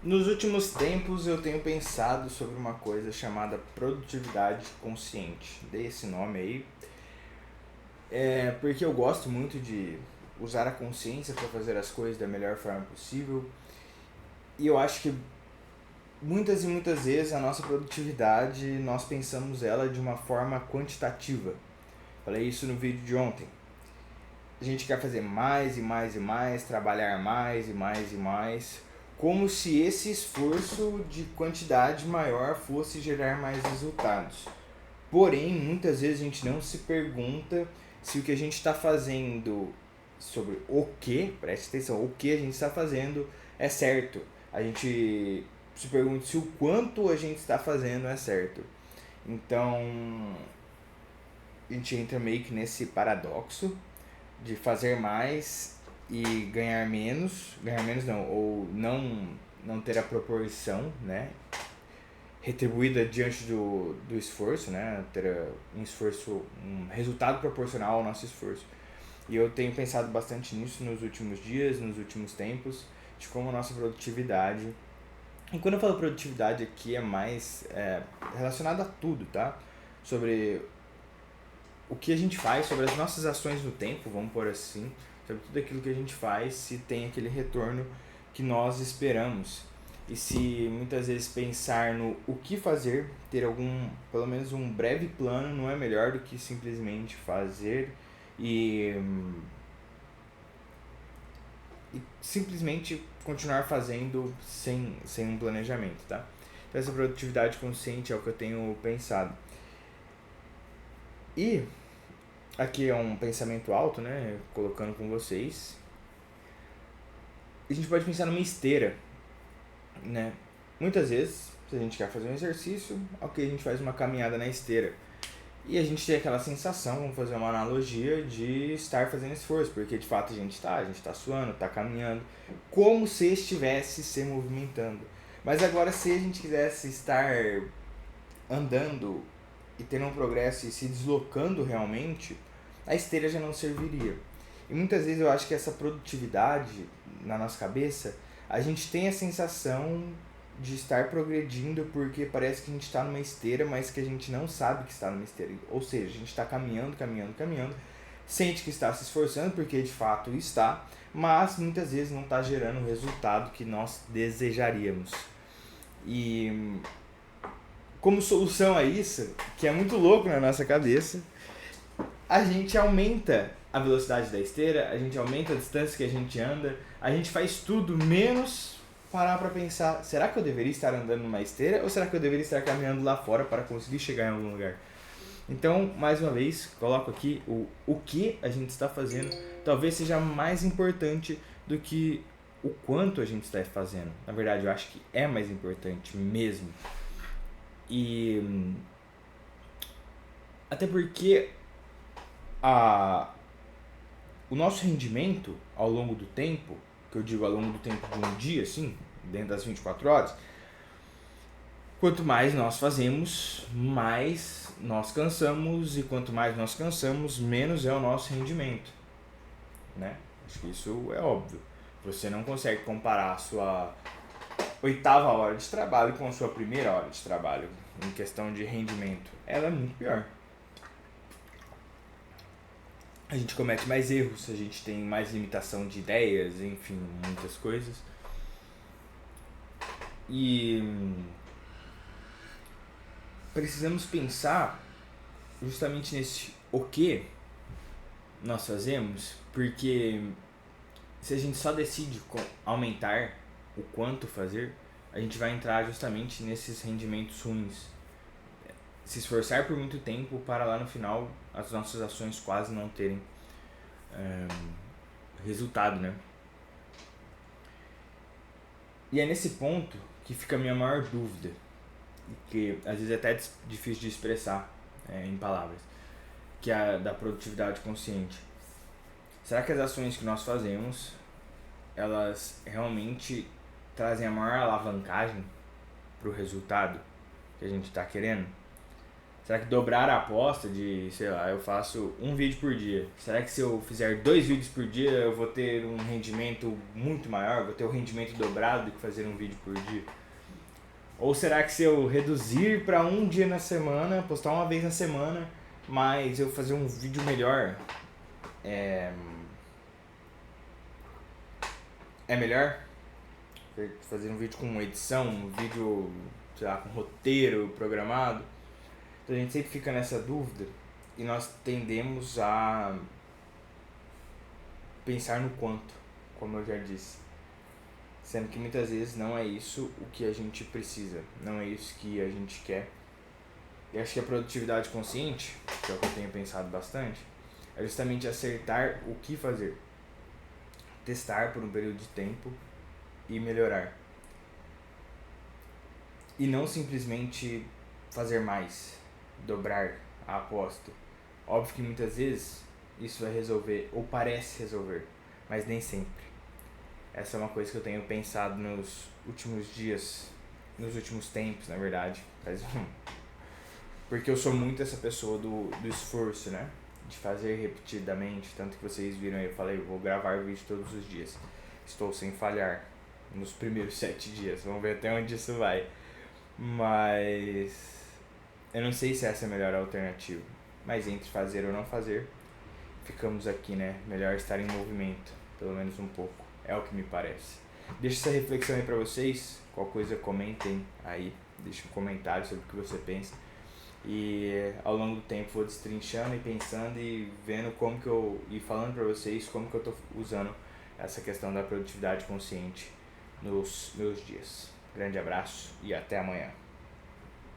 Nos últimos tempos eu tenho pensado sobre uma coisa chamada produtividade consciente. Dei esse nome aí, porque eu gosto muito de usar a consciência para fazer as coisas da melhor forma possível. E eu acho que muitas e muitas vezes a nossa produtividade nós pensamos ela de uma forma quantitativa. Falei isso no vídeo de ontem. A gente quer fazer mais e mais e mais, trabalhar mais e mais e mais, como se esse esforço de quantidade maior fosse gerar mais resultados. Porém, muitas vezes a gente não se pergunta se o que a gente está fazendo sobre o que, preste atenção, o que a gente está fazendo é certo. A gente se pergunta se o quanto a gente está fazendo é certo. Então, a gente entra meio que nesse paradoxo de fazer mais e ganhar menos não, ou não ter a proporção, né, retribuída diante do esforço, né, ter um resultado proporcional ao nosso esforço. E eu tenho pensado bastante nisso nos últimos dias, nos últimos tempos, de como a nossa produtividade, e quando eu falo produtividade aqui é mais relacionado a tudo, tá? Sobre o que a gente faz, sobre as nossas ações no tempo, vamos pôr assim, sobre tudo aquilo que a gente faz, se tem aquele retorno que nós esperamos. E se muitas vezes pensar no o que fazer, ter pelo menos um breve plano, não é melhor do que simplesmente fazer e, e simplesmente continuar fazendo sem um planejamento, tá? Então essa produtividade consciente é o que eu tenho pensado. E aqui é um pensamento alto, né? Colocando com vocês. A gente pode pensar numa esteira, né? Muitas vezes, se a gente quer fazer um exercício, ok, a gente faz uma caminhada na esteira. E a gente tem aquela sensação, vamos fazer uma analogia, de estar fazendo esforço, porque de fato a gente tá suando, tá caminhando, como se estivesse se movimentando. Mas agora, se a gente quisesse estar andando e tendo um progresso e se deslocando realmente, a esteira já não serviria. E muitas vezes eu acho que essa produtividade na nossa cabeça, a gente tem a sensação de estar progredindo porque parece que a gente está numa esteira, mas que a gente não sabe que está numa esteira. Ou seja, a gente está caminhando, caminhando, caminhando, sente que está se esforçando porque de fato está, mas muitas vezes não está gerando o resultado que nós desejaríamos. E como solução a isso, que é muito louco na nossa cabeça, a gente aumenta a velocidade da esteira, a gente aumenta a distância que a gente anda, a gente faz tudo menos parar para pensar, será que eu deveria estar andando numa esteira ou será que eu deveria estar caminhando lá fora para conseguir chegar em algum lugar? Então, mais uma vez, coloco aqui o que a gente está fazendo talvez seja mais importante do que o quanto a gente está fazendo. Na verdade, eu acho que é mais importante mesmo. E até porque a, o nosso rendimento ao longo do tempo, que eu digo ao longo do tempo de um dia, assim, dentro das 24 horas, quanto mais nós fazemos, mais nós cansamos, e quanto mais nós cansamos, menos é o nosso rendimento, né? Acho que isso é óbvio. Você não consegue comparar a sua oitava hora de trabalho com a sua primeira hora de trabalho em questão de rendimento. Ela é muito pior. A gente comete mais erros, a gente tem mais limitação de ideias, enfim, muitas coisas. E precisamos pensar justamente nesse o que nós fazemos, porque se a gente só decide aumentar o quanto fazer, a gente vai entrar justamente nesses rendimentos ruins. Se esforçar por muito tempo para lá no final as nossas ações quase não terem resultado, né? E é nesse ponto que fica a minha maior dúvida, que às vezes é até difícil de expressar em palavras, que é a da produtividade consciente. Será que as ações que nós fazemos, elas realmente trazem a maior alavancagem para o resultado que a gente está querendo? Será que dobrar a aposta de, sei lá, eu faço um vídeo por dia? Será que se eu fizer 2 vídeos por dia eu vou ter um rendimento muito maior? Vou ter o rendimento dobrado do que fazer um vídeo por dia? Ou será que se eu reduzir para um dia na semana, postar uma vez na semana, mas eu fazer um vídeo melhor, é melhor? Fazer um vídeo com edição, um vídeo, sei lá, com roteiro programado? Então a gente sempre fica nessa dúvida e nós tendemos a pensar no quanto, como eu já disse. Sendo que muitas vezes não é isso o que a gente precisa, não é isso que a gente quer. E acho que a produtividade consciente, que é o que eu tenho pensado bastante, é justamente acertar o que fazer. Testar por um período de tempo e melhorar. E não simplesmente fazer mais, dobrar a aposta. Óbvio que muitas vezes isso vai resolver, ou parece resolver, mas nem sempre. Essa é uma coisa que eu tenho pensado nos últimos dias, nos últimos tempos, na verdade. Porque eu sou muito essa pessoa do esforço, né? De fazer repetidamente. Tanto que vocês viram aí, eu falei, eu vou gravar vídeo todos os dias. Estou sem falhar nos primeiros 7 dias. Vamos ver até onde isso vai. Mas eu não sei se essa é a melhor alternativa. Mas entre fazer ou não fazer, ficamos aqui, né? Melhor estar em movimento, pelo menos um pouco. É o que me parece. Deixa essa reflexão aí pra vocês. Qual coisa comentem aí. Deixa um comentário sobre o que você pensa. E ao longo do tempo vou destrinchando e pensando e vendo como que eu... E falando pra vocês como que eu tô usando essa questão da produtividade consciente nos meus dias. Grande abraço e até amanhã.